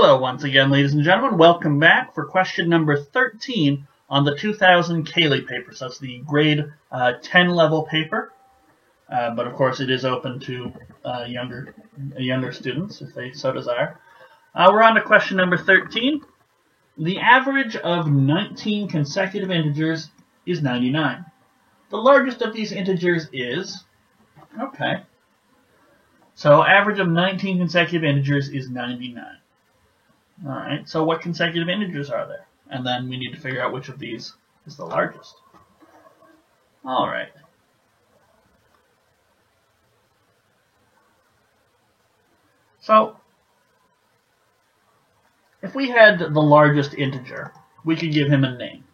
Hello once again, ladies and gentlemen. Welcome back for question number 13 on the 2000 Cayley paper. So that's the grade 10 level paper, but of course it is open to younger students if they so desire. We're on to question number 13. The average of 19 consecutive integers is 99. The largest of these integers is, okay, so average of 19 consecutive integers is 99. Alright, so what consecutive integers are there? And then we need to figure out which of these is the largest. Alright. So, if we had the largest integer, we could give him a name.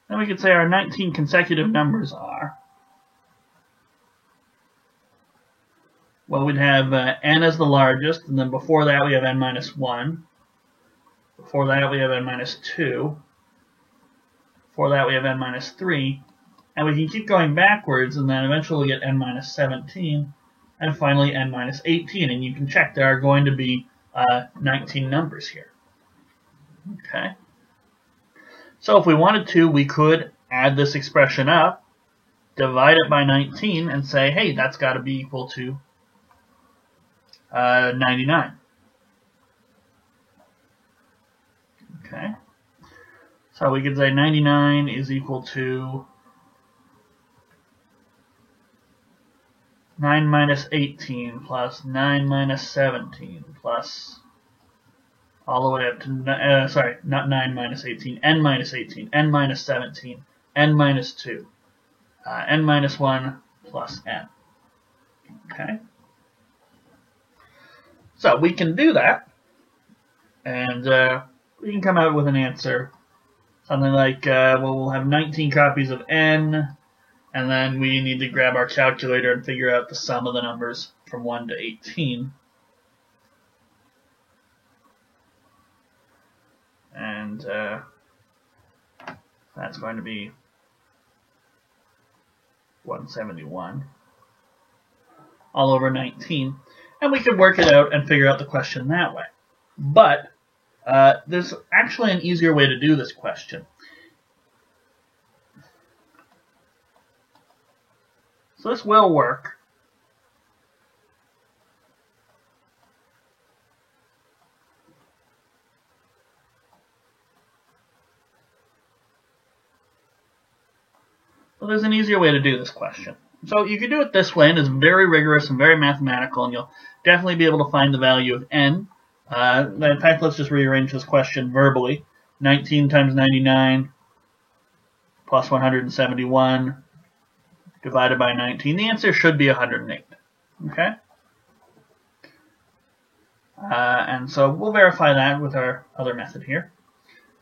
Then we could say our 19 consecutive numbers are, well, we'd have n as the largest, and then before that we have n minus 1. Before that we have n minus 2. Before that we have n minus 3. And we can keep going backwards, and then eventually we'll get n minus 17, and finally n minus 18. And you can check there are going to be 19 numbers here. Okay. So if we wanted to, we could add this expression up, divide it by 19, and say, hey, that's got to be equal to 99. Okay. So we could say 99 is equal to 9 minus 18 plus 9 minus 17 plus all the way up to, sorry, not 9 minus 18, n minus 18, n minus 17, n minus 2, n minus 1 plus n. Okay? So we can do that, and we can come out with an answer, something like, well, we'll have 19 copies of n, and then we need to grab our calculator and figure out the sum of the numbers from 1 to 18. And that's going to be 171 all over 19. And we could work it out and figure out the question that way. But there's actually an easier way to do this question. So this will work. Well, there's an easier way to do this question. So you can do it this way, and it's very rigorous and very mathematical, and you'll definitely be able to find the value of n. In fact, let's just rearrange this question verbally. 19 times 99 plus 171 divided by 19. The answer should be 108. Okay? And so we'll verify that with our other method here.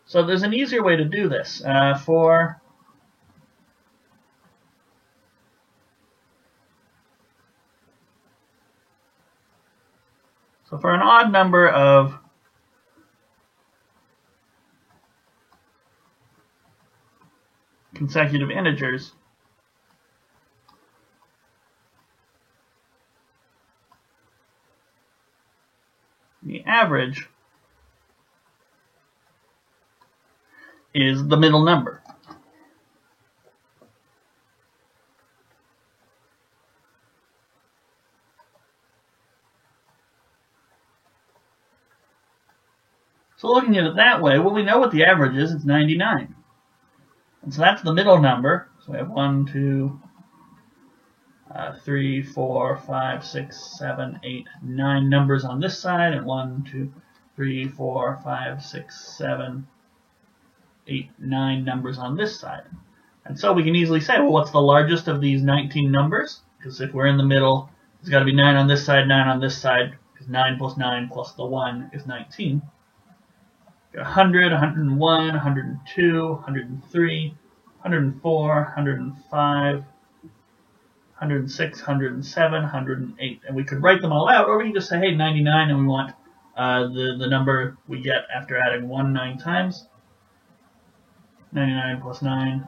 So there's an easier way to do this. So for an odd number of consecutive integers, the average is the middle number. So looking at it that way, well, we know what the average is. It's 99. And so that's the middle number. So we have 1, 2, 3, 4, 5, 6, 7, 8, 9 numbers on this side, and 1, 2, 3, 4, 5, 6, 7, 8, 9 numbers on this side. And so we can easily say, well, what's the largest of these 19 numbers? Because if we're in the middle, there's got to be 9 on this side, 9 on this side, because 9 plus 9 plus the 1 is 19. 100, 101, 102, 103, 104, 105, 106, 107, 108. And we could write them all out, or we can just say, hey, 99, and we want the number we get after adding 1 9 times. 99 plus 9,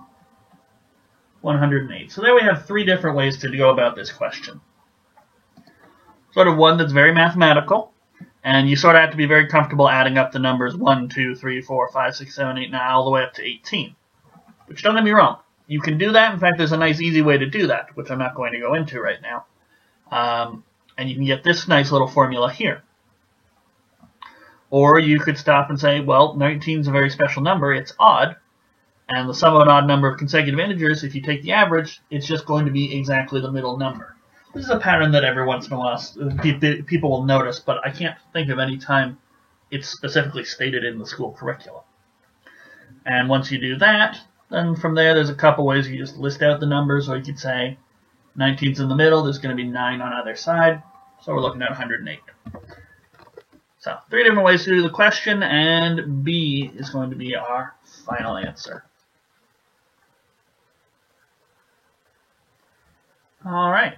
108. So there we have 3 different ways to go about this question. Sort of one that's very mathematical, and you sort of have to be very comfortable adding up the numbers 1, 2, 3, 4, 5, 6, 7, 8, 9, all the way up to 18. Which, don't get me wrong, you can do that. In fact, there's a nice easy way to do that, which I'm not going to go into right now. And you can get this nice little formula here. Or you could stop and say, well, 19 is a very special number, it's odd, and the sum of an odd number of consecutive integers, if you take the average, it's just going to be exactly the middle number. This is a pattern that every once in a while people will notice, but I can't think of any time it's specifically stated in the school curriculum. And once you do that, then from there there's a couple ways. You just list out the numbers, or you could say 19's in the middle, there's going to be 9 on either side, so we're looking at 108. So 3 different ways to do the question, and B is going to be our final answer. All right.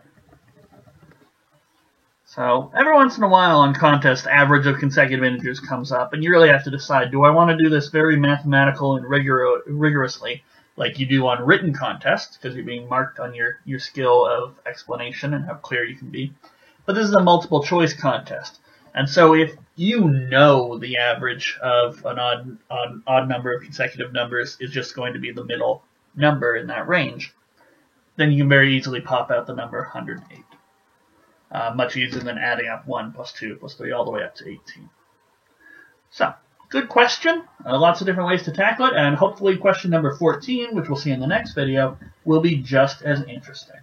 So every once in a while on contest, average of consecutive integers comes up, and you really have to decide, do I want to do this very mathematical and rigorously, like you do on written contests, because you're being marked on your skill of explanation and how clear you can be. But this is a multiple choice contest. And so if you know the average of an odd number of consecutive numbers is just going to be the middle number in that range, then you can very easily pop out the number 108. Much easier than adding up 1 plus 2 plus 3 all the way up to 18. So, good question. Lots of different ways to tackle it, and hopefully question number 14, which we'll see in the next video, will be just as interesting.